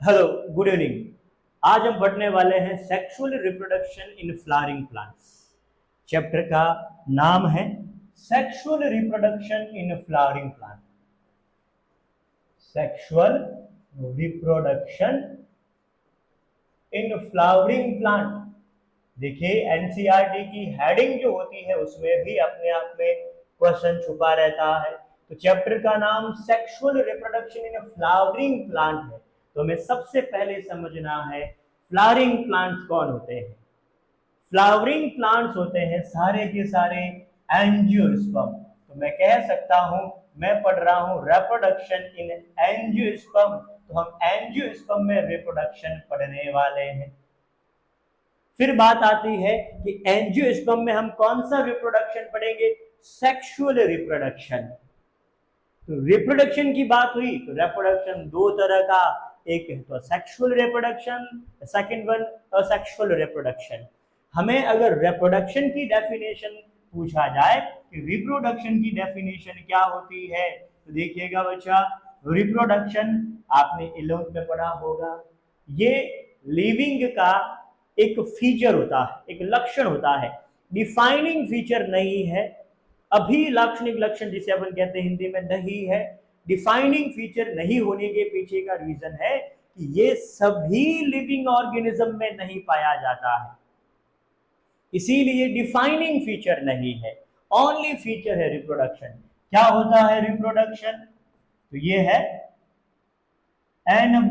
Hello, good evening. आज हम पढ़ने वाले हैं sexual reproduction in flowering plants. Chapter का नाम है sexual reproduction in flowering plant. Sexual reproduction in flowering plant. देखिए, एनसीईआरटी की हेडिंग जो होती है उसमें भी अपने आप में क्वेश्चन छुपा रहता है। तो चैप्टर का नाम sexual reproduction in flowering plant है। तो हमें सबसे पहले समझना है फ्लावरिंग प्लांट्स कौन होते हैं। फ्लावरिंग प्लांट्स होते हैं सारे के सारे एंजियोस्पर्म। तो मैं कह सकता हूं, मैं पढ़ रहा हूं रिप्रोडक्शन इन एंजियोस्पर्म, तो हम एंजियोस्पर्म में रिप्रोडक्शन पढ़ने वाले हैं। फिर बात आती है कि एंजियोस्पर्म में हम कौन सा रिप्रोडक्शन पढ़ेंगे, सेक्सुअल रिप्रोडक्शन। तो रिप्रोडक्शन की बात हुई तो रिप्रोडक्शन दो तरह का, एक है तो sexual reproduction, second one asexual reproduction. हमें अगर रिप्रोडक्शन की डेफिनेशन पूछा जाए कि रिप्रोडक्शन की डेफिनेशन क्या होती है, तो देखिएगा बच्चा, रिप्रोडक्शन आपने 11th में पढ़ा होगा। ये लिविंग का एक फीचर होता है, एक लक्षण होता है, डिफाइनिंग फीचर नहीं है, अभिलाक्षणिक लक्षण जिसे अपन कहते हैं हिंदी में नहीं है। डिफाइनिंग फीचर नहीं होने के पीछे का रीजन है कि ये सभी लिविंग ऑर्गेनिज्म में नहीं पाया जाता है, इसीलिए डिफाइनिंग फीचर नहीं है, ओनली फीचर है रिप्रोडक्शन। क्या होता है रिप्रोडक्शन, तो ये है an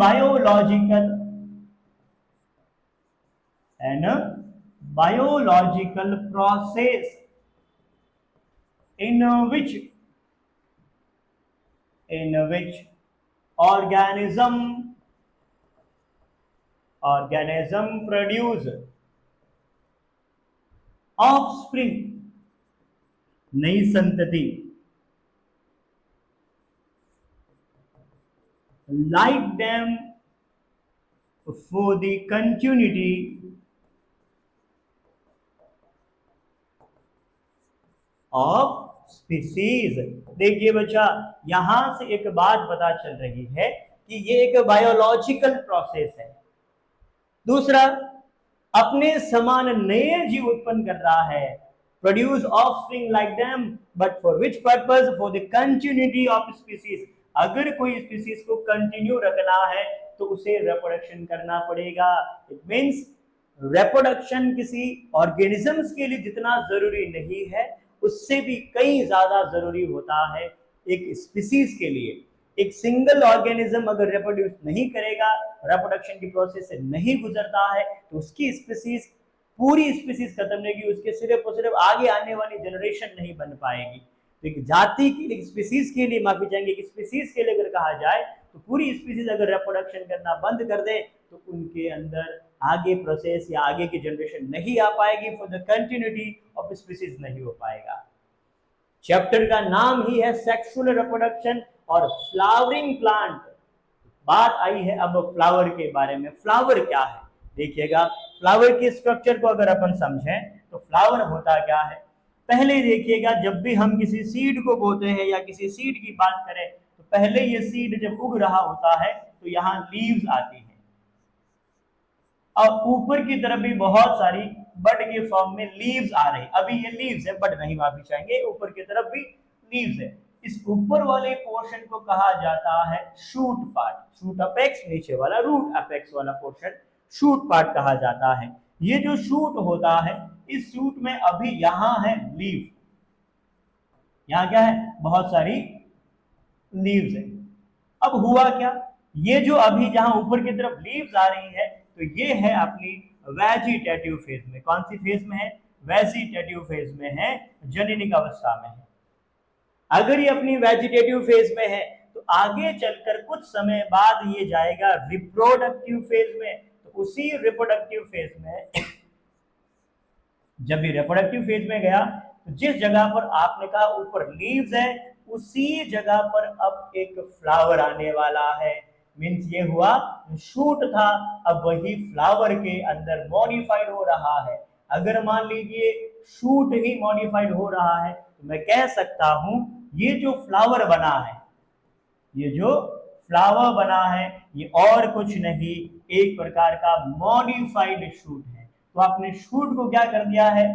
biological process in which organism produce offspring, नई संतति, like them for the continuity of species. देखिए बच्चा, यहां से एक बात पता चल रही है कि ये एक बायोलॉजिकल प्रोसेस है। दूसरा, अपने समान नए जीव उत्पन्न कर रहा है, produce offspring like them, but for which purpose, for the continuity of species. अगर कोई स्पीसीज को कंटिन्यू रखना है तो उसे रिप्रोडक्शन करना पड़ेगा। इट मींस रिप्रोडक्शन किसी ऑर्गेनिजम्स के लिए जितना जरूरी नहीं है, उससे भी कई ज्यादा जरूरी होता है एक स्पीसीज के लिए। एक सिंगल ऑर्गेनिज्म अगर रिप्रोड्यूस नहीं करेगा, रिप्रोडक्शन की प्रोसेस से नहीं गुजरता है, तो उसकी स्पीसीज, पूरी स्पीसीज खत्म रहेगी, उसके सिर्फ और सिर्फ आगे आने वाली जनरेशन नहीं बन पाएगी। तो एक जाति की, एक स्पीसीज के लिए, माफी चाहेंगे, एक स्पीसीज के लिए अगर कहा जाए तो पूरी स्पीसीज अगर रिप्रोडक्शन करना बंद कर दे तो उनके अंदर आगे प्रोसेस या आगे की जनरेशन नहीं आ पाएगी, for the continuity of species नहीं हो पाएगा। चैप्टर का नाम ही है सेक्सुअल रिप्रोडक्शन और फ्लावरिंग प्लांट। बात आई है अब फ्लावर के बारे में। फ्लावर क्या है, देखिएगा, फ्लावर के स्ट्रक्चर को अगर अपन समझें तो फ्लावर होता क्या है। पहले देखिएगा, जब भी हम किसी सीड को बोते हैं या किसी सीड की बात करें तो पहले ये सीड जब उग रहा होता है तो यहाँ लीव्स आती हैं, और ऊपर की तरफ भी बहुत सारी बड के फॉर्म में लीव्स आ रही। अभी ये लीव्स है, बड नहीं, माफी चाहेंगे, ऊपर की तरफ भी लीव्स है। इस ऊपर वाले पोर्शन को कहा जाता है शूट पार्ट, शूट अपेक्स, नीचे वाला रूट अपेक्स वाला पोर्शन शूट पार्ट कहा जाता है। ये जो शूट होता है, इस शूट में अभी यहां है लीव, यहां क्या है, बहुत सारी लीव्स है। अब हुआ क्या, ये जो अभी जहां ऊपर की तरफ लीव्स आ रही है, तो ये है अपनी वेजिटेटिव फेज में। कौन सी फेज में है, वेजिटेटिव फेज में है, जननिक अवस्था में है। अगर ये अपनी वेजिटेटिव फेज में है तो आगे चलकर कुछ समय बाद ये जाएगा रिप्रोडक्टिव फेज में। तो उसी रिप्रोडक्टिव फेज में जब ये रिप्रोडक्टिव फेज में गया तो जिस जगह पर आपने कहा ऊपर लीव्स है, उसी जगह पर अब एक फ्लावर आने वाला है। मीन्स ये हुआ, शूट था, अब वही फ्लावर के अंदर मॉडिफाइड हो रहा है। अगर मान लीजिए शूट ही मॉडिफाइड हो रहा है तो मैं कह सकता हूं ये जो फ्लावर बना है, ये जो फ्लावर बना है, ये और कुछ नहीं, एक प्रकार का मॉडिफाइड शूट है। तो आपने शूट को क्या कर दिया है,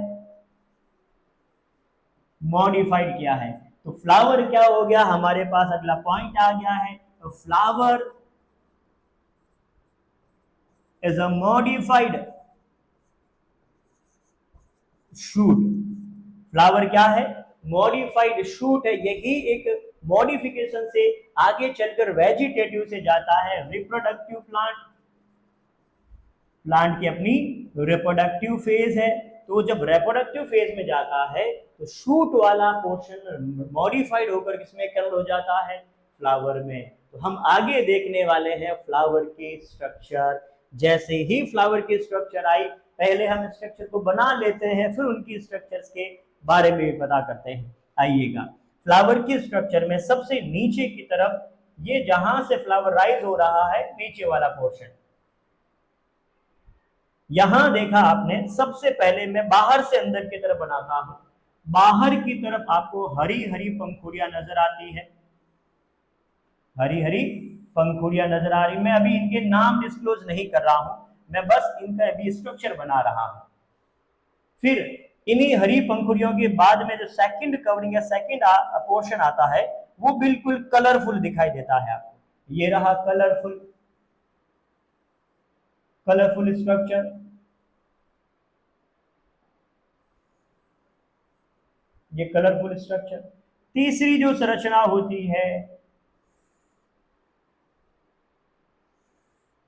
मॉडिफाइड किया है। तो फ्लावर क्या हो गया, हमारे पास अगला पॉइंट आ गया है। तो flower is a modified shoot. Flower क्या है, मॉडिफाइड शूट है। यही एक मॉडिफिकेशन से आगे चलकर वेजिटेटिव से जाता है रिप्रोडक्टिव प्लांट। प्लांट की अपनी रिप्रोडक्टिव फेज है। तो जब रिप्रोडक्टिव फेज में जाता है तो शूट वाला पोर्शन मॉडिफाइड होकर किसमें कन्वर्ट हो जाता है, फ्लावर में। तो हम आगे देखने वाले हैं फ्लावर की स्ट्रक्चर। जैसे ही फ्लावर की स्ट्रक्चर आई, पहले हम स्ट्रक्चर को बना लेते हैं, फिर उनकी स्ट्रक्चर्स के बारे में भी पता करते हैं। आइएगा, फ्लावर की स्ट्रक्चर में सबसे नीचे की तरफ, ये जहां से फ्लावर राइज हो रहा है, नीचे वाला पोर्शन, यहां देखा आपने, सबसे पहले मैं बाहर से अंदर की तरफ बनाता हूं। बाहर की तरफ आपको हरी हरी पंखुड़ियां नजर आती है, हरी हरी पंखुड़ियां नजर आ रही। मैं अभी इनके नाम डिस्क्लोज नहीं कर रहा हूं, मैं बस इनका अभी स्ट्रक्चर बना रहा हूं। फिर इन्हीं हरी पंखुड़ियों के बाद में जो सेकंड कवरिंग या सेकंड पोर्शन आता है, वो बिल्कुल कलरफुल दिखाई देता है आपको। ये रहा कलरफुल, कलरफुल स्ट्रक्चर। ये कलरफुल स्ट्रक्चर। तीसरी जो संरचना होती है,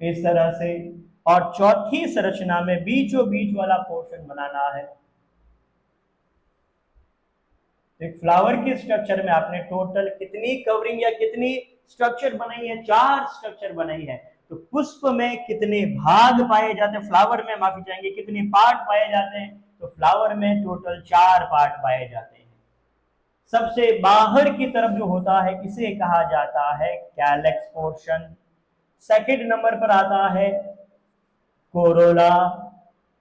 इस तरह से। और चौथी संरचना में बीचों बीच वाला पोर्शन बनाना है। एक फ्लावर के स्ट्रक्चर में आपने टोटल कितनी कवरिंग या कितनी स्ट्रक्चर बनाई है, 4 स्ट्रक्चर बनाई है। तो पुष्प में कितने भाग पाए जाते हैं, फ्लावर में माफी चाहेंगे, कितने पार्ट पाए जाते हैं, तो फ्लावर में टोटल 4 पार्ट पाए जाते हैं। सबसे बाहर की तरफ जो होता है, इसे कहा जाता है कैलेक्स पोर्शन। सेकंड नंबर पर आता है कोरोला।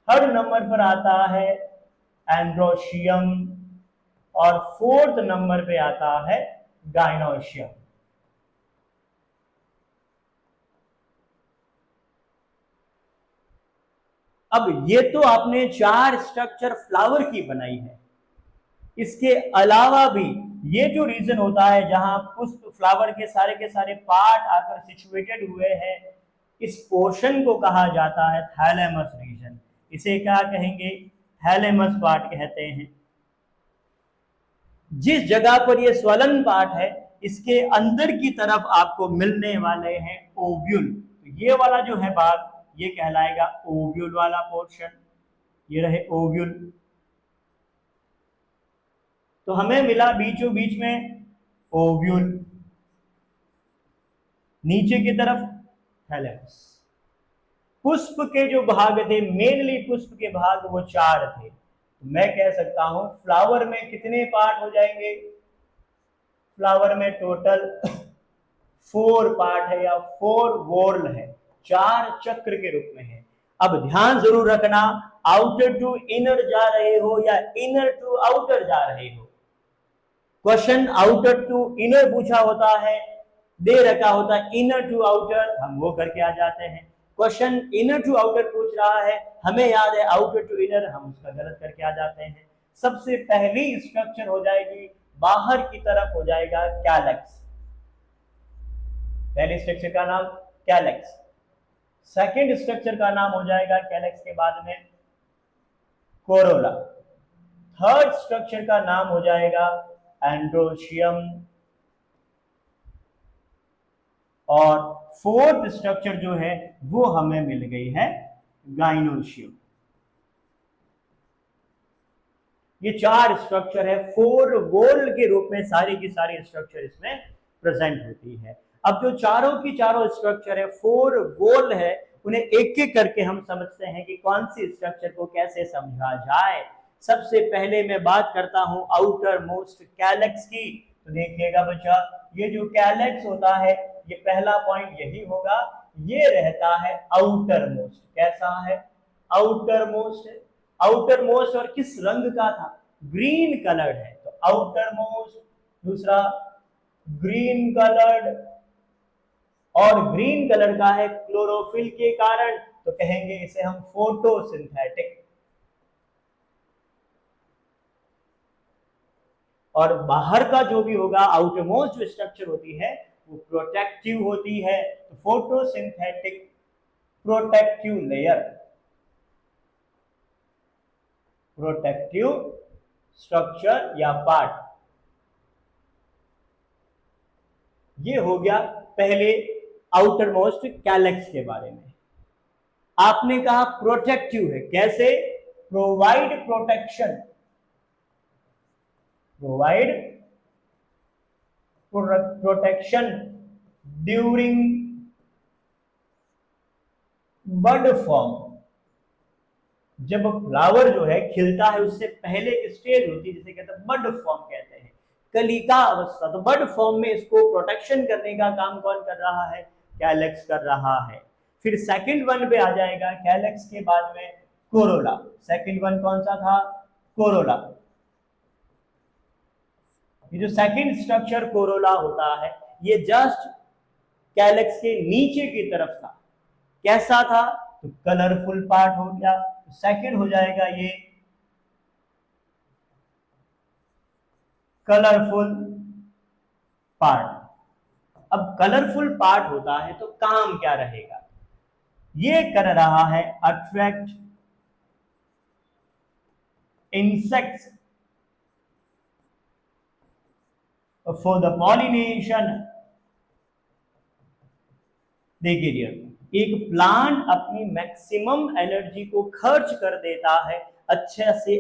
थर्ड नंबर पर आता है एंड्रोशियम। और फोर्थ नंबर पे आता है गाइनोशियम। अब ये तो आपने 4 स्ट्रक्चर फ्लावर की बनाई है। इसके अलावा भी ये जो रीजन होता है जहां पुष्प फ्लावर के सारे पार्ट आकर सिचुएटेड हुए हैं, इस पोर्शन को कहा जाता है थैलेमस रीजन। इसे क्या कहेंगे, थैलेमस पार्ट कहते हैं। जिस जगह पर ये स्वलन पार्ट है, इसके अंदर की तरफ आपको मिलने वाले हैं ओव्यूल। तो ये वाला जो है भाग, ये कहलाएगा ओव्यूल वाला पोर्शन। ये रहे ओव्यूल। तो हमें मिला बीचों बीच में ओव्यूल, नीचे की तरफ थैलेमस। पुष्प के जो भाग थे, मेनली पुष्प के भाग वो 4 थे। तो मैं कह सकता हूं फ्लावर में कितने पार्ट हो जाएंगे, फ्लावर में टोटल 4 पार्ट है या 4 वॉर्ल है, 4 चक्र के रूप में है। अब ध्यान जरूर रखना, आउटर टू इनर जा रहे हो या इनर टू आउटर जा रहे हो। क्वेश्चन आउटर टू इनर पूछा होता है, दे रखा होता है इनर टू आउटर, हम वो करके आ जाते हैं। क्वेश्चन इनर टू आउटर पूछ रहा है, हमें याद है आउटर टू इनर, हम उसका गलत करके आ जाते हैं। सबसे पहली स्ट्रक्चर हो जाएगी, बाहर की तरफ हो जाएगा कैलेक्स। पहले स्ट्रक्चर का नाम कैलेक्स। सेकंड स्ट्रक्चर का नाम हो जाएगा कैलेक्स के बाद में कोरोला। थर्ड स्ट्रक्चर का नाम हो जाएगा एंड्रोशियम। और फोर्थ स्ट्रक्चर जो है वो हमें मिल गई है गाइनोशियम। ये 4 स्ट्रक्चर है, 4 वॉल के रूप में सारी की सारी स्ट्रक्चर इसमें प्रेजेंट होती है। अब जो चारों की चारों स्ट्रक्चर है, 4 वॉल है, उन्हें एक एक करके हम समझते हैं कि कौन सी स्ट्रक्चर को कैसे समझा जाए। सबसे पहले मैं बात करता हूं आउटर मोस्ट कैलेक्स की। तो देखिएगा बच्चा, ये जो कैलेक्स होता है, ये पहला पॉइंट यही होगा, ये रहता है आउटर मोस्ट। कैसा है, आउटर मोस्ट है। आउटर मोस्ट और किस रंग का था, ग्रीन कलर्ड है। तो आउटर मोस्ट, दूसरा ग्रीन कलर्ड, और ग्रीन कलर का है क्लोरोफिल के कारण, तो कहेंगे इसे हम फोटोसिंथेटिक। और बाहर का जो भी होगा, आउटरमोस्ट जो स्ट्रक्चर होती है वो प्रोटेक्टिव होती है, तो photosynthetic protective layer, protective structure या पार्ट। ये हो गया पहले आउटर मोस्ट कैलेक्स के बारे में। आपने कहा प्रोटेक्टिव है, कैसे? Provide protection, provide protection during bud form. जब फ्लावर जो है खिलता है उससे पहले एक स्टेज होती है जिसे कहते हैं बड फॉर्म कहते हैं, कलिका अवस्था। तो बड फॉर्म में इसको प्रोटेक्शन करने का काम कौन कर रहा है? कैलेक्स कर रहा है। फिर सेकंड वन पे आ जाएगा कैलेक्स के बाद में कोरोला। सेकंड वन कौन सा था? कोरोला। ये जो सेकंड स्ट्रक्चर कोरोला होता है ये जस्ट कैलेक्स के नीचे की तरफ था। कैसा था? तो कलरफुल पार्ट हो गया। सेकंड हो जाएगा ये कलरफुल पार्ट। अब कलरफुल पार्ट होता है तो काम क्या रहेगा? ये कर रहा है attract insects for the pollination. देखिए एक प्लांट अपनी मैक्सिमम एनर्जी को खर्च कर देता है अच्छा से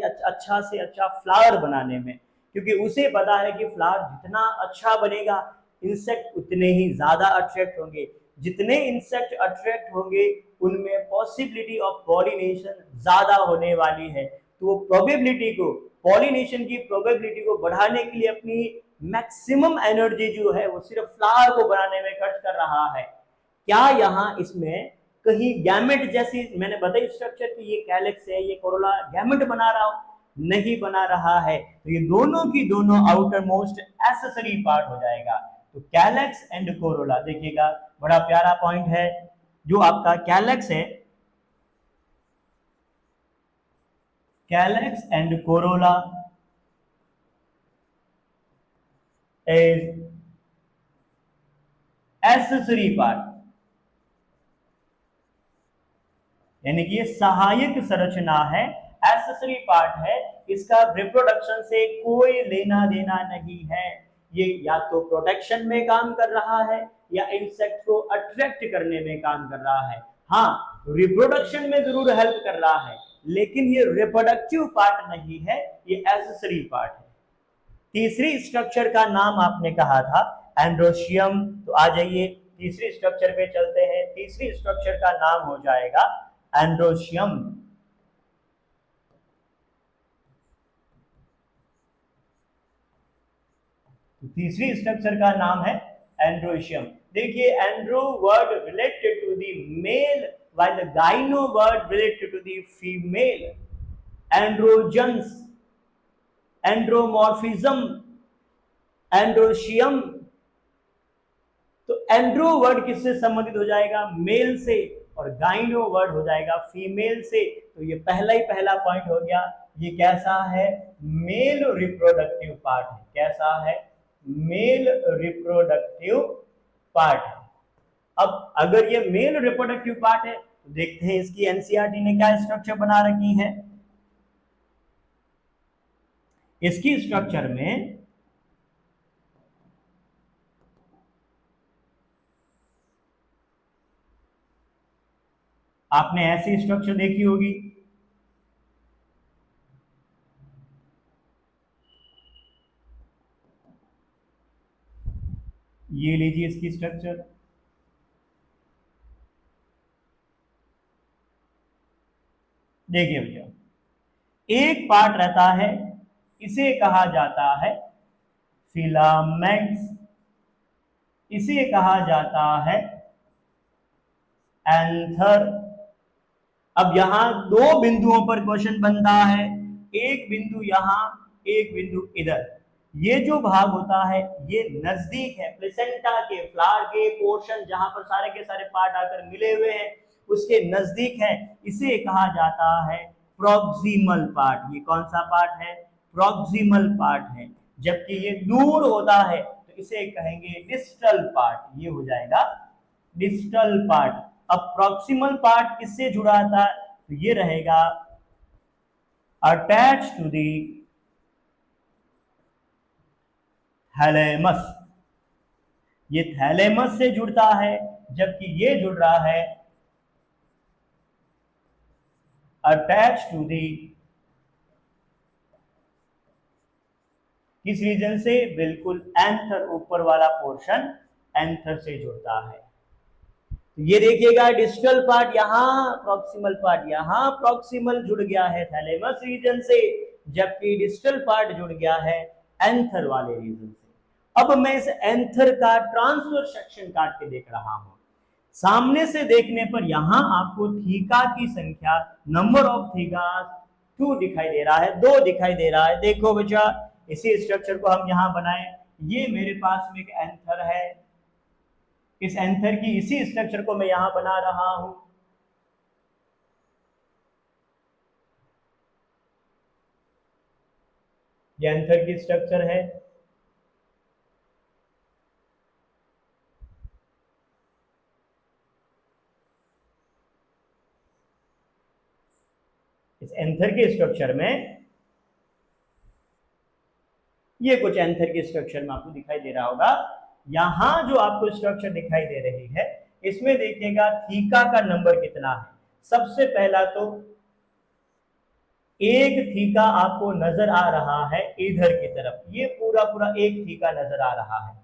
अच्छा फ्लावर बनाने में, क्योंकि उसे पता है कि फ्लावर जितना अच्छा बनेगा इंसेक्ट उतने ही ज्यादा अट्रैक्ट होंगे। जितने इंसेक्ट अट्रैक्ट होंगे उनमें पॉसिबिलिटी ऑफ पॉलिनेशन ज्यादा होने वाली है। तो वो प्रोबेबिलिटी को, पॉलिनेशन की प्रोबेबिलिटी को बढ़ाने के लिए अपनी मैक्सिमम एनर्जी जो है वो सिर्फ फ्लावर को बनाने में खर्च कर रहा है। क्या यहाँ इसमें कहीं गैमेट जैसी मैंने बताई स्ट्रक्चर कि ये कैलेक्स है, ये कोरोला गैमेट बना रहा हो? नहीं बना रहा है। तो ये दोनों की दोनों आउटर मोस्ट एसेसरी पार्ट हो जाएगा। तो कैलेक्स एंड कोरोला, देखिएगा बड़ा प्यारा पॉइंट है। जो आपका कैलेक्स है, calyx and Corolla is accessory part, यानी कि ये सहायक संरचना है, एसेसरी पार्ट है। इसका रिप्रोडक्शन से कोई लेना देना नहीं है। ये या तो प्रोटेक्शन में काम कर रहा है या इंसेक्ट को अट्रैक्ट करने में काम कर रहा है। हाँ, रिप्रोडक्शन में जरूर हेल्प कर रहा है, लेकिन ये रिप्रोडक्टिव पार्ट नहीं है, ये एसेसरी पार्ट है। तीसरी स्ट्रक्चर का नाम आपने कहा था एंड्रोशियम। तो आ जाइए तीसरी स्ट्रक्चर पे चलते हैं। तीसरी स्ट्रक्चर का नाम हो जाएगा एंड्रोशियम। तीसरी स्ट्रक्चर का नाम है एंड्रोशियम। देखिए andro word related to the male while the gyno word related to the female. Androgens, andromorphism, androecium. तो एंड्रो वर्ड किससे संबंधित हो जाएगा? मेल से, और गाइनो वर्ड हो जाएगा फीमेल से। तो ये पहला ही पहला पॉइंट हो गया। ये कैसा है? मेल रिप्रोडक्टिव पार्ट है। कैसा है? मेल रिप्रोडक्टिव पार्ट है। अब अगर ये मेल रिप्रोडक्टिव पार्ट है तो देखते हैं इसकी एनसीईआरटी ने क्या स्ट्रक्चर बना रखी है। इसकी स्ट्रक्चर में आपने ऐसी स्ट्रक्चर देखी होगी, ये लीजिए इसकी स्ट्रक्चर। देखिए भैया, एक पार्ट रहता है, इसे कहा जाता है फिलामेंट्स, इसे कहा जाता है एंथर। अब यहां दो बिंदुओं पर क्वेश्चन बनता है, एक बिंदु यहां, एक बिंदु इधर। ये जो भाग होता है ये नजदीक है प्लेसेंटा के, फ्लावर के पोर्शन जहां पर सारे के सारे पार्ट आकर मिले हुए हैं उसके नजदीक है, इसे कहा जाता है प्रॉक्सिमल पार्ट। ये कौन सा पार्ट है? प्रॉक्सिमल पार्ट है। जबकि ये दूर होता है तो इसे कहेंगे डिस्टल पार्ट। ये हो जाएगा डिस्टल पार्ट। अब प्रॉक्सिमल पार्ट किससे जुड़ा था? तो ये रहेगा अटैच टू दी थैलेमस। ये थैलेमस से जुड़ता है, जबकि ये जुड़ रहा है अटैच टू दी किस रीजन से? बिल्कुल एंथर, ऊपर वाला पोर्शन एंथर से जुड़ता है। तो ये देखिएगा डिस्टल पार्ट यहाँ, प्रॉक्सिमल पार्ट यहाँ, प्रॉक्सिमल जुड़ गया है थैलेमस रीजन से, जबकि डिस्टल पार्ट जुड़ गया है एंथर वाले रीजन से। अब मैं इस एंथर का ट्रांसवर्स सेक्शन काट के देख रहा हूं। सामने से देखने पर यहां आपको थीका की संख्या, नंबर ऑफ थीका 2 दिखाई दे रहा है, 2 दिखाई दे रहा है। देखो बच्चा, इसी स्ट्रक्चर को हम यहां बनाए, ये मेरे पास में एक एंथर है, इस एंथर की इसी स्ट्रक्चर को मैं यहां बना रहा हूं। ये एंथर की स्ट्रक्चर है। इस एंथर के स्ट्रक्चर में, ये कुछ एंथर के स्ट्रक्चर में आपको दिखाई दे रहा होगा। यहां जो आपको स्ट्रक्चर दिखाई दे रही है, इसमें देखिएगा थीका का नंबर कितना है। सबसे पहला तो एक थीका आपको नजर आ रहा है इधर की तरफ, ये पूरा पूरा एक थीका नजर आ रहा है।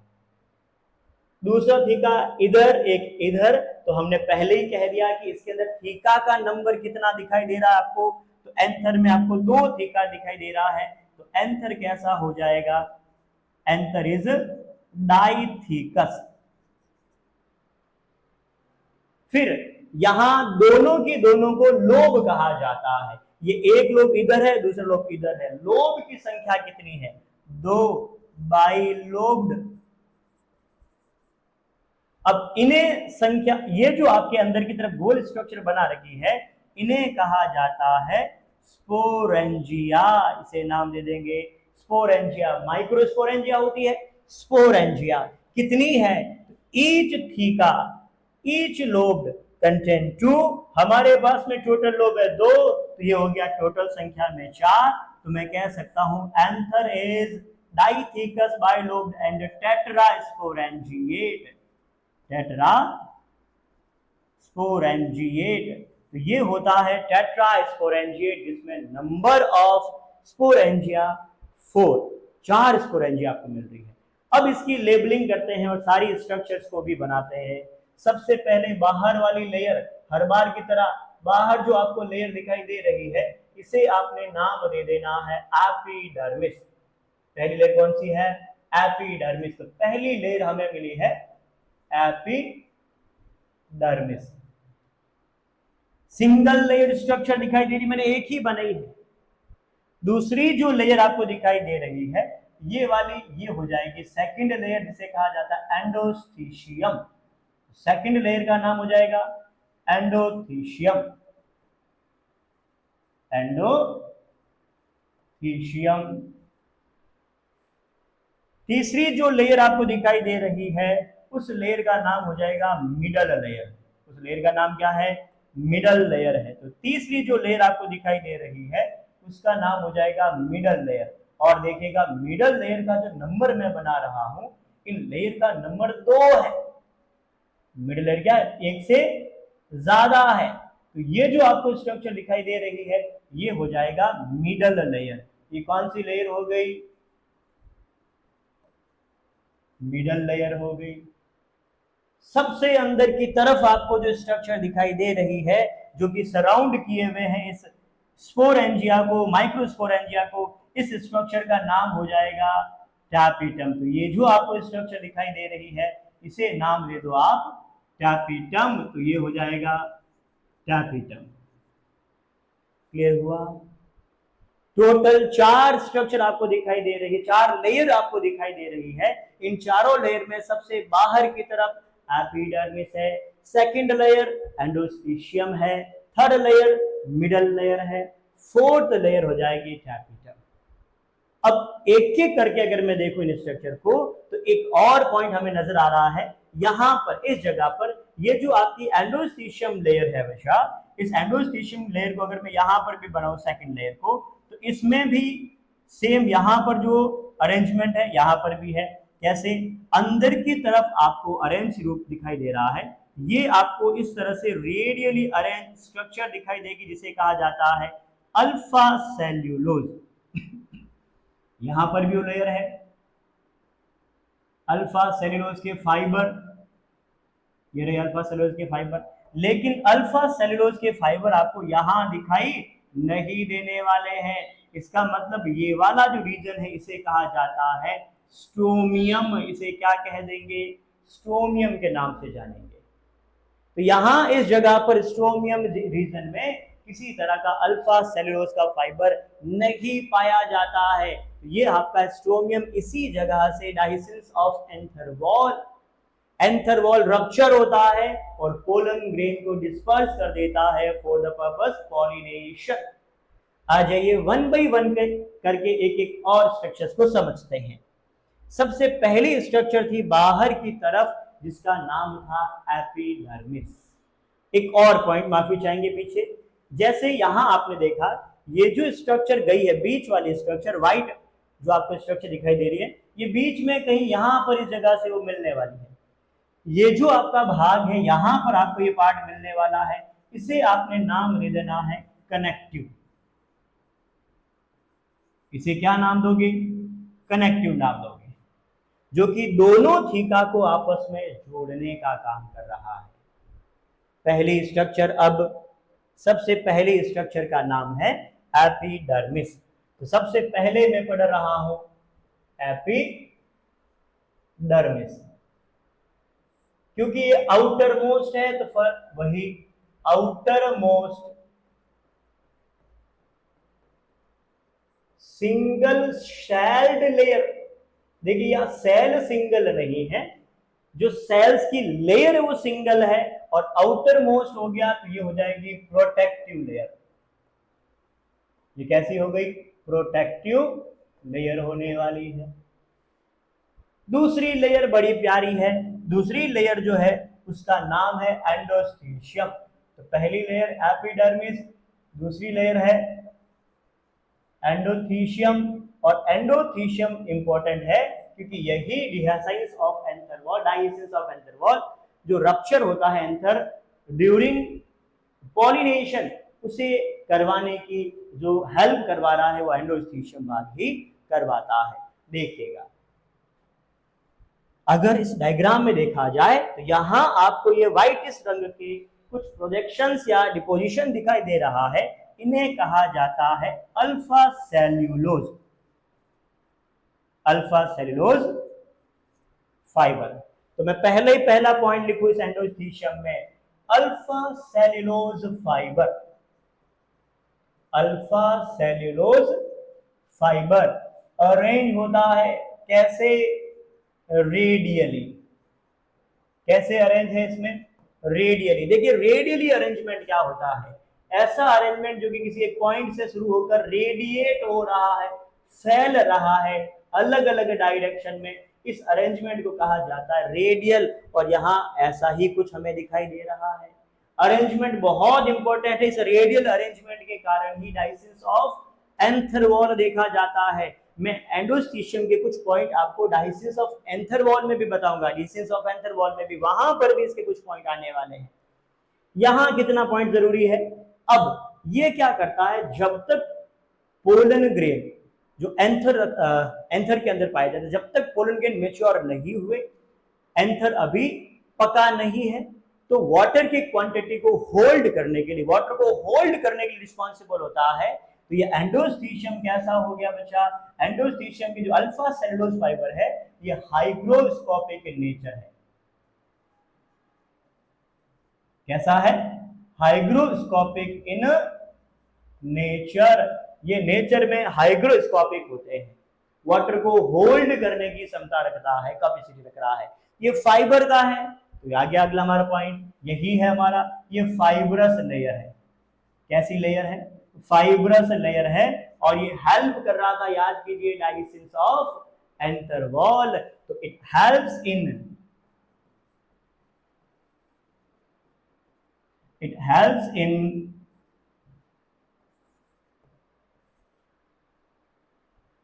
दूसरा थीका इधर, एक इधर। तो हमने पहले ही कह दिया कि इसके अंदर थीका का नंबर कितना दिखाई दे रहा है आपको, तो एंथर में आपको 2 थीका दिखाई दे रहा है। तो एंथर कैसा हो जाएगा? Anther is dithecous. फिर यहां दोनों की दोनों को लोब कहा जाता है। ये एक लोब इधर है, दूसरा लोब इधर है। लोब की संख्या कितनी है? 2 बाइलोब्ड। अब इन्हें संख्या, ये जो आपके अंदर की तरफ गोल स्ट्रक्चर बना रखी है, इन्हें कहा जाता है स्पोरेंजिया। इसे नाम दे देंगे स्पोरेंजिया। माइक्रोस्पोरेंजिया होती है, स्पोरेंजिया कितनी है? Each theca, each lobe contain 2। हमारे पास में टोटल लोब है 2, तो ये हो गया टोटल संख्या में 4। तो मैं कह सकता हूं anther is dithecous bilobed and tetrasporangiate. Tetra sporangiate. तो ये होता है टेट्रा स्पोरेंजिएट, जिसमें नंबर ऑफ स्पोरेंजिया 4 स्पोरेंजिया आपको मिल रही है। अब इसकी लेबलिंग करते हैं और सारी स्ट्रक्चर्स को भी बनाते हैं। सबसे पहले बाहर वाली लेयर, हर बार की तरह बाहर जो आपको लेयर दिखाई दे रही है, इसे आपने नाम दे देना है एपिडर्मिस। पहली लेयर कौन सी है? एपिडर्मिस। तो पहली लेयर हमें मिली है एपिडर्मिस। सिंगल लेयर स्ट्रक्चर दिखाई दे रही, मैंने एक ही बनाई है। दूसरी जो लेयर आपको दिखाई दे रही है, ये वाली, ये हो जाएगी सेकंड लेयर, जिसे कहा जाता है एंडोथीशियम। सेकंड लेयर का नाम हो जाएगा एंडोथीशियम। एंडोथीशियम। तीसरी जो लेयर आपको दिखाई दे रही है, उस लेयर का नाम हो जाएगा मिडल लेयर। उस लेयर का नाम क्या है? मिडल लेयर है। तो तीसरी जो लेयर आपको दिखाई दे रही है, उसका नाम हो जाएगा मिडल लेयर। और देखिएगा मिडल लेयर का जो नंबर मैं बना रहा हूं, इन लेयर का नंबर 2 है। मिडल लेयर क्या है? 1 से ज्यादा है। तो ये जो आपको स्ट्रक्चर दिखाई दे रही है, ये हो जाएगा मिडल लेयर। ये कौन सी लेयर हो गई? मिडल लेयर हो गई। सबसे अंदर की तरफ आपको जो स्ट्रक्चर दिखाई दे रही है, जो कि सराउंड किए हुए हैं इस स्पोरेंजिया को, माइक्रोस्पोरेंजिया को, इस स्ट्रक्चर का नाम हो जाएगा टैपिटम। तो ये जो आपको स्ट्रक्चर दिखाई दे रही है, इसे नाम दे दो आप टैपिटम। तो ये हो जाएगा टैपिटम। क्लियर हुआ? टोटल 4 स्ट्रक्चर आपको दिखाई दे रही है, 4 लेयर आपको दिखाई दे रही है। इन चारों लेयर में सबसे बाहर की तरफ एपिडर्मिस है, सेकंड लेयर एंडोस्पीशियम है, थर्ड लेयर मिडल लेयर है, फोर्थ लेयर हो जाएगी टैपिटम। अब एक एक करके अगर मैं देखूं इन स्ट्रक्चर को तो एक और पॉइंट हमें नजर आ रहा है यहां पर, इस जगह पर ये जो आपकी एंडोस्टीशियम लेयर है बच्चा, इस एंडोस्टीशियम लेयर को अगर मैं यहां पर भी बनाऊं सेकंड लेयर को, तो इसमें भी सेम यहां पर जो अरेंजमेंट है यहां पर भी है। कैसे? अंदर की तरफ आपको अरेंज रूप दिखाई दे रहा है, ये आपको इस तरह से रेडियली अरेंज स्ट्रक्चर दिखाई देगी जिसे कहा जाता है अल्फा सेल्यूलोज। यहां पर भी लेयर है अल्फा सेल्यूलोज के फाइबर, ये रहे अल्फा सेल्यूलोज के फाइबर, लेकिन अल्फा सेल्यूलोज के फाइबर आपको यहां दिखाई नहीं देने वाले हैं। इसका मतलब ये वाला जो रीजन है इसे कहा जाता है स्ट्रोमियम। इसे क्या कह देंगे? स्ट्रोमियम के नाम से जानेंगे। तो यहां इस जगह पर स्ट्रोमियम रीजन में किसी तरह का अल्फा सेल्यूलोज का फाइबर नहीं पाया जाता है। ये आपका स्ट्रोमियम इसी जगह से डाइसिस ऑफ एंथर वॉल रप्चर होता है और पोलन ग्रेन को डिस्पर्स कर देता है फॉर द पर्पस पॉलिनेशन। आ जाइए वन बाई वन करके एक एक और स्ट्रक्चर्स को समझते हैं। सबसे पहली स्ट्रक्चर थी बाहर की तरफ जिसका नाम था एपिडर्मिस। एक और पॉइंट माफी चाहेंगे पीछे, जैसे यहां आपने देखा ये जो स्ट्रक्चर गई है बीच वाली स्ट्रक्चर, व्हाइट जो आपको स्ट्रक्चर दिखाई दे रही है, ये बीच में कहीं यहां पर इस जगह से वो मिलने वाली है। ये जो आपका भाग है यहां पर आपको ये पार्ट मिलने वाला है, इसे आपने नाम दे देना है कनेक्टिव। इसे क्या नाम दोगे? कनेक्टिव नाम दोगे, जो कि दोनों थीका को आपस में जोड़ने का काम कर रहा है। पहली स्ट्रक्चर, अब सबसे पहली स्ट्रक्चर का नाम है एपिडर्मिस। तो सबसे पहले मैं पढ़ रहा हूं एपिडर्मिस, क्योंकि ये आउटर मोस्ट है तो वही outer most single celled layer. देखिए यहां सेल सिंगल नहीं है, जो सेल्स की लेयर है वो सिंगल है, और आउटर मोस्ट हो गया तो ये हो जाएगी प्रोटेक्टिव लेयर। ये कैसी हो गई? प्रोटेक्टिव लेयर होने वाली है। दूसरी लेयर बड़ी प्यारी है, दूसरी लेयर जो है उसका नाम है एंडोस्टीशियम। तो पहली लेयर एपिडर्मिस, दूसरी लेयर है एंडोथीशियम। और एंडोथीशियम इंपॉर्टेंट है क्योंकि यही डाइसिस ऑफ एंथर वॉल जो रप्चर होता है एंथर ड्यूरिंग पॉलिनेशन, उसे करवाने की जो हेल्प करवा रहा है वो एंडोथीशियम भाग ही करवाता है। देखिएगा अगर इस डायग्राम में देखा जाए तो यहां आपको ये व्हाइटिश रंग के कुछ प्रोजेक्शंस या डिपोजिशन दिखाई दे रहा है, इन्हें कहा जाता है alpha cellulose. Alpha cellulose fibre. तो मैं पहले ही पहला पॉइंट लिखूं इस एंडोथीशियम में, alpha cellulose fibre. Alpha cellulose fibre arrange होता है कैसे? रेडियली। कैसे अरेंज है इसमें? रेडियली। देखिए रेडियली अरेंजमेंट क्या होता है? ऐसा अरेंजमेंट जो कि किसी एक पॉइंट से शुरू होकर रेडिएट हो रहा है, फैल रहा है अलग अलग डायरेक्शन में, इस अरेंजमेंट को कहा जाता है रेडियल। और यहाँ ऐसा ही कुछ हमें दिखाई दे रहा है। अरेंजमेंट बहुत इंपॉर्टेंट है, इस रेडियल अरेंजमेंट के कारण ही डाइसिस ऑफ एंथर वॉल देखा जाता है। मैं एंडोस्टीशियम के कुछ पॉइंट आपको डाइसिस ऑफ एंथर वॉल में भी बताऊंगा, डाइसिस ऑफ एंथर वॉल में भी, वहां पर भी इसके कुछ पॉइंट आने वाले हैं। यहां कितना पॉइंट जरूरी है? अब ये क्या करता है, जब तक पोलन ग्रेन जो एंथर के अंदर पाए जाते हैं, जब तक पोलन ग्रेन मेच्योर नहीं हुए, एंथर अभी पका नहीं है, तो वाटर की क्वांटिटी को होल्ड करने के लिए, वाटर को होल्ड करने के लिए रिस्पॉन्सिबल होता है। तो ये एंडोस्टीशियम कैसा हो गया बच्चा? एंडोस्टीशियम की जो अल्फा सेल्यूलोज फाइबर है ये हाइग्रोस्कोपिक इन नेचर है। कैसा है? Hygroscopic in nature. ये नेचर में हाइग्रोस्कोपिक होते हैं, वाटर को होल्ड करने की क्षमता रखता है, कैपेसिटी रख रहा है। ये फाइबर का है, तो आ गया अगला हमारा पॉइंट, यही है हमारा, ये फाइब्रस लेयर है। कैसी लेयर है? फाइब्रस लेयर है, और ये हेल्प कर रहा था, याद कीजिए, डाइजेशन ऑफ एंथर वॉल। तो it helps in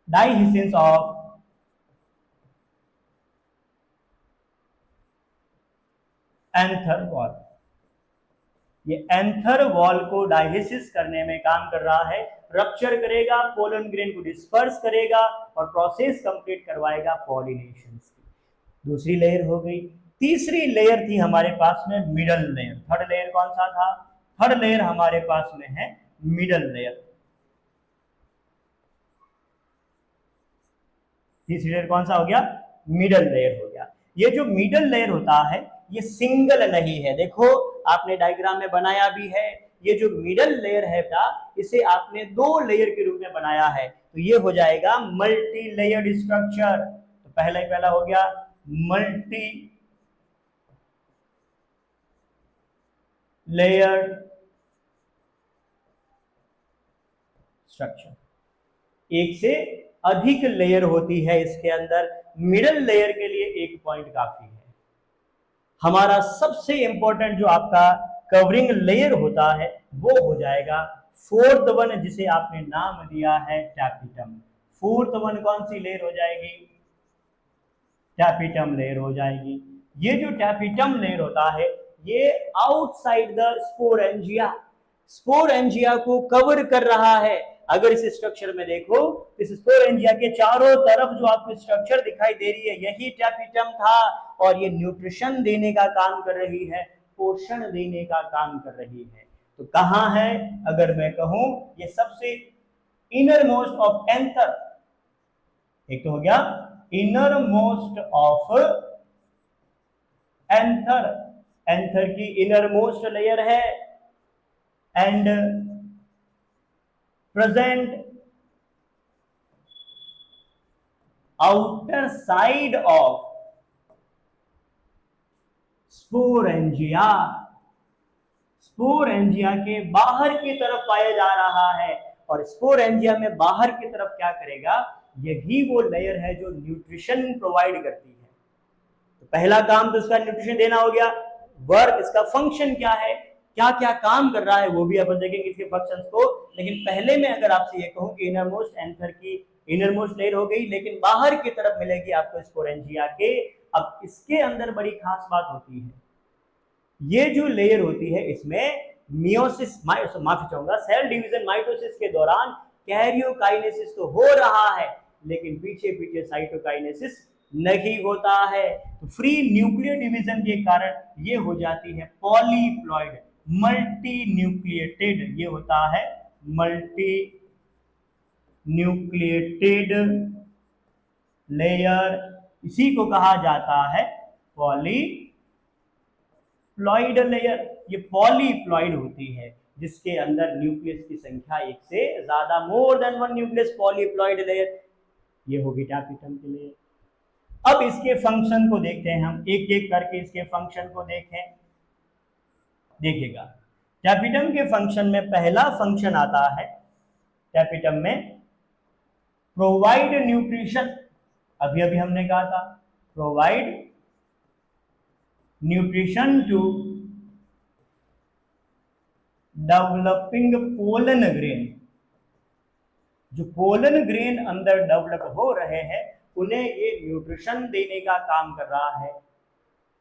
digestion of anther wall. ये एंथर वॉल को डाइजेसिस करने में काम कर रहा है, रप्चर करेगा, पोलन ग्रेन को डिस्पर्स करेगा और प्रोसेस कंप्लीट करवाएगा पॉलिनेशन की। दूसरी लेयर हो गई। तीसरी लेयर थी हमारे पास में मिडल लेयर। थर्ड लेयर कौन सा था? थर्ड लेयर हमारे पास में है मिडल लेयर। तीसरी लेयर कौन सा हो गया? मिडल लेयर हो गया। ये जो मिडल लेयर होता है ये सिंगल नहीं है, देखो आपने डायग्राम में बनाया भी है। ये जो मिडल लेयर है बेटा, इसे आपने दो लेयर के रूप में बनाया है, तो ये हो जाएगा मल्टी लेयर्ड स्ट्रक्चर। तो पहला हो गया मल्टी लेयर्ड स्ट्रक्चर। एक से अधिक लेयर होती है इसके अंदर। मिडल लेयर के लिए एक पॉइंट काफी है। हमारा सबसे इंपॉर्टेंट जो आपका कवरिंग लेयर होता है वो हो जाएगा फोर्थ वन, जिसे आपने नाम दिया है टैपिटम। फोर्थ वन कौन सी लेयर हो जाएगी? टैपिटम लेयर हो जाएगी। ये जो टैपिटम लेयर होता है ये आउटसाइड द स्पोरेंजिया, स्पोरेंजिया को कवर कर रहा है। अगर इस स्ट्रक्चर में देखो, इस स्पोरेंजिया के चारों तरफ जो आपको स्ट्रक्चर दिखाई दे रही है यही टैपिटम था, और ये न्यूट्रिशन देने का काम कर रही है, पोषण देने का काम कर रही है। तो कहां है? अगर मैं कहूं ये सबसे इनर मोस्ट ऑफ एंथर, एक तो हो गया inner most of anther, anther की इनर मोस्ट लेयर है, and present outer side of sporangia, sporangia के बाहर की तरफ पाया जा रहा है। और स्पोरेंजिया में बाहर की तरफ क्या करेगा? यही वो लेयर है जो न्यूट्रिशन प्रोवाइड करती है। तो पहला काम तो इसका न्यूट्रिशन देना हो गया। वर्क, इसका फंक्शन क्या है, क्या क्या काम कर रहा है, वो भी अपन देखेंगे इसके फंक्शंस को। लेकिन पहले मैं अगर आपसे ये कहूं कि इनरमोस्ट एंथर की इनरमोस्ट लेयर हो गई, लेकिन बाहर की तरफ मिलेगी आपको स्पोरेंजिया के। अब इसके अंदर बड़ी खास बात होती है, ये जो लेयर होती है इसमें मियोसिस, माफी चाहूंगा, सेल डिवीजन माइटोसिस के दौरान कैरियोकाइनेसिस तो हो रहा है, लेकिन पीछे पीछे साइटोकाइनेसिस नहीं होता है। तो फ्री न्यूक्लियर डिवीजन के कारण ये हो जाती है पॉलीप्लॉइड, मल्टी न्यूक्लिएटेड। ये होता है मल्टी न्यूक्लिएटेड लेयर, इसी को कहा जाता है पॉलीप्लॉइड लेयर। ये पॉलीप्लॉइड होती है जिसके अंदर न्यूक्लियस की संख्या एक से ज्यादा, more than one nucleus, polyploid layer. ये होगी टैपिटम के लिए। अब इसके फंक्शन को देखते हैं हम, एक एक करके इसके फंक्शन को देखें। देखिएगा, टैपिटम के फंक्शन में पहला फंक्शन आता है टैपिटम में प्रोवाइड न्यूट्रिशन। अभी अभी हमने कहा था provide nutrition to developing pollen grain. जो पोलन ग्रेन अंदर डेवलप हो रहे हैं उन्हें ये न्यूट्रिशन देने का काम कर रहा है।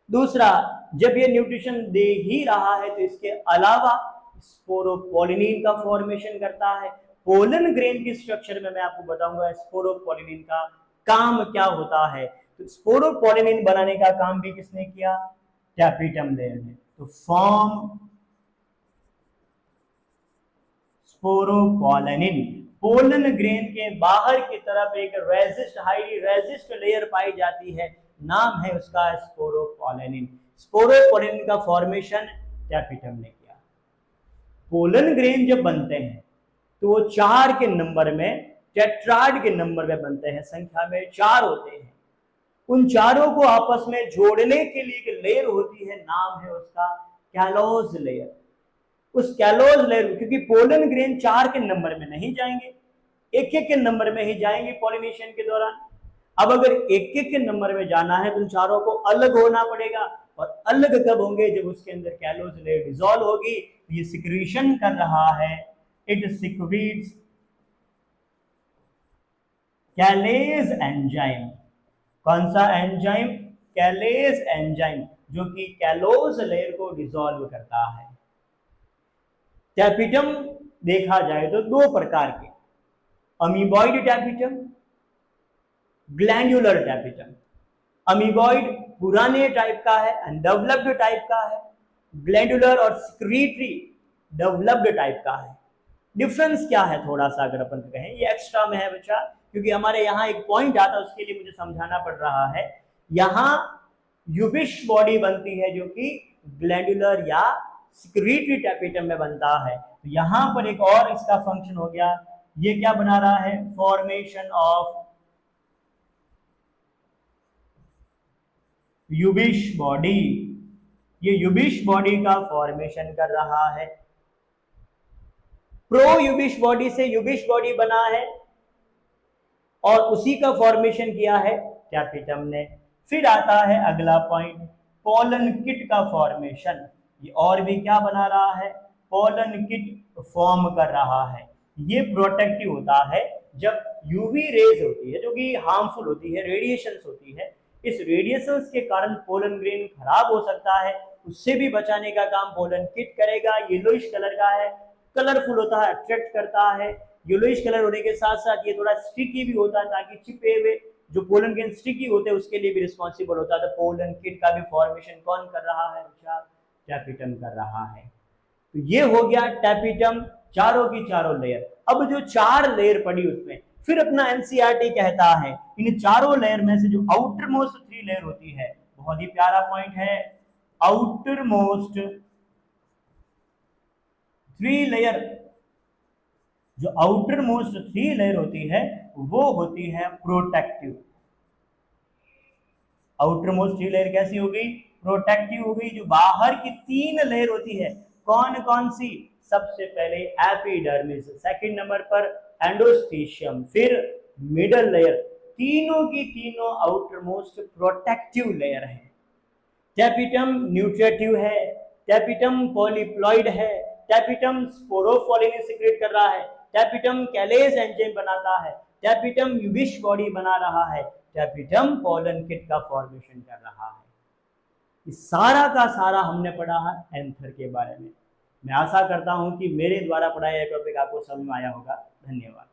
दूसरा, जब ये न्यूट्रिशन दे ही रहा है तो इसके अलावा स्पोरोपोलिनिन का फॉर्मेशन करता है। पोलन ग्रेन की स्ट्रक्चर में मैं आपको बताऊंगा स्पोरोपोलिनिन का काम क्या होता है। तो स्पोरोपोलिनिन बनाने का काम भी किसने किया? टैपिटम लेयर ने। तो फॉर्म स्पोरोपोलिनिन, पोलन ग्रेन के बाहर की तरफ एक रेजिस्ट, हाईली रेजिस्ट लेयर पाई जाती है, नाम है उसका स्पोरोपोलिनिन। स्पोरोपोलिनिन का फॉर्मेशन टैपिटम ने किया। पोलन ग्रेन जब बनते हैं तो वो 4 के नंबर में, टेट्राड के नंबर में बनते हैं, संख्या में 4 होते हैं। उन चारों को आपस में जोड़ने के लिए एक लेयर होती है, नाम है उसका कैलोज लेयर। उस कैलोज लेयर, क्योंकि पोलन ग्रेन 4 के नंबर में नहीं जाएंगे, एक एक के नंबर में ही जाएंगे पॉलिनेशन के दौरान। अब अगर एक एक के नंबर में जाना है तो उन चारों को अलग होना पड़ेगा, और अलग कब होंगे, जब उसके अंदर कैलोज लेयर डिसॉल्व होगी। तो ये सिक्रीशन कर रहा है, इट सिक्रीट्स कैलेज एंजाइम। कौन सा एंजाइम? कैलेज एंजाइम, जो कि कैलोज लेयर को डिसॉल्व करता है। टैपिटम देखा जाए तो दो प्रकार के, amoeboid tapetum, glandular tapetum. Amoeboid पुराने टाइप का है, अनडेवलप्ड टाइप का है। ग्लैंडुलर और सिक्रीटरी डेवलप्ड टाइप का है। डिफरेंस क्या है थोड़ा सा अगर अपन कहें, ये एक्स्ट्रा में है बच्चा, क्योंकि हमारे यहाँ एक पॉइंट आता है, उसके लिए मुझे समझाना पड़ रहा है। यहाँ यूबिश बॉडी बनती है जो कि ग्लैंडुलर या सिक्रीटरी टैपिटम में बनता है। तो यहाँ पर एक और इसका फंक्शन हो गया, ये क्या बना रहा है? Formation of Ubisch body. ये यूबिश बॉडी का फॉर्मेशन कर रहा है। प्रो यूबिश बॉडी से यूबिश बॉडी बना है और उसी का फॉर्मेशन किया है टैपिटम ने। फिर आता है अगला पॉइंट, पोलन किट का फॉर्मेशन। ये और भी क्या बना रहा है? पोलन किट फॉर्म कर रहा है। ये प्रोटेक्टिव होता है जब यूवी रेज होती है, जो कि हार्मफुल होती है, रेडिएशंस होती है। इस रेडिएशंस के कारण पोलन ग्रेन खराब हो सकता है, उससे भी बचाने का काम पोलन किट करेगा। येलोइश कलर का है, कलरफुल होता है, अट्रैक्ट करता है। येलोइश कलर होने के साथ साथ ये थोड़ा स्टिकी भी होता है, ताकि चिपे हुए जो पोलन ग्रेन स्टिकी होते हैं उसके लिए भी रिस्पॉन्सिबल होता है। तो पोलन किट का भी फॉर्मेशन कौन कर रहा है? टैपिटम कर रहा है। तो ये हो गया टैपिटम, चारों की चारों लेयर। अब जो 4 लेयर पड़ी उसमें फिर अपना एनसीईआरटी कहता है इन चारों लेयर में से जो आउटर मोस्ट 3 लेयर होती है, बहुत ही प्यारा पॉइंट है, आउटर मोस्ट 3 लेयर, जो आउटर मोस्ट 3 लेयर होती है वो होती है प्रोटेक्टिव। आउटर मोस्ट 3 लेयर कैसी हो गई? प्रोटेक्टिव हो गई। जो बाहर की 3 लेयर होती है, कौन कौन सी? सबसे पहले एपिडर्मिस, सेकंड नंबर पर एंडोस्टेशियम, फिर मिडल लेयर। तीनों की तीनों आउटर मोस्ट प्रोटेक्टिव लेयर है। टैपिटम न्यूट्रेटिव है, टैपिटम पॉलीप्लॉइड है, टैपिटम स्पोरोफोलिन सिक्रेट कर रहा है, टैपिटम कैलेज एंजाइम बनाता है, टैपिटम यूबिश बॉडी बना रहा है, टैपिटम पोलन किट का फॉर्मेशन कर रहा है। इस सारा का सारा हमने पढ़ा है एंथर के बारे में। मैं आशा करता हूं कि मेरे द्वारा पढ़ाया टॉपिक आपको समझ में आया होगा। धन्यवाद।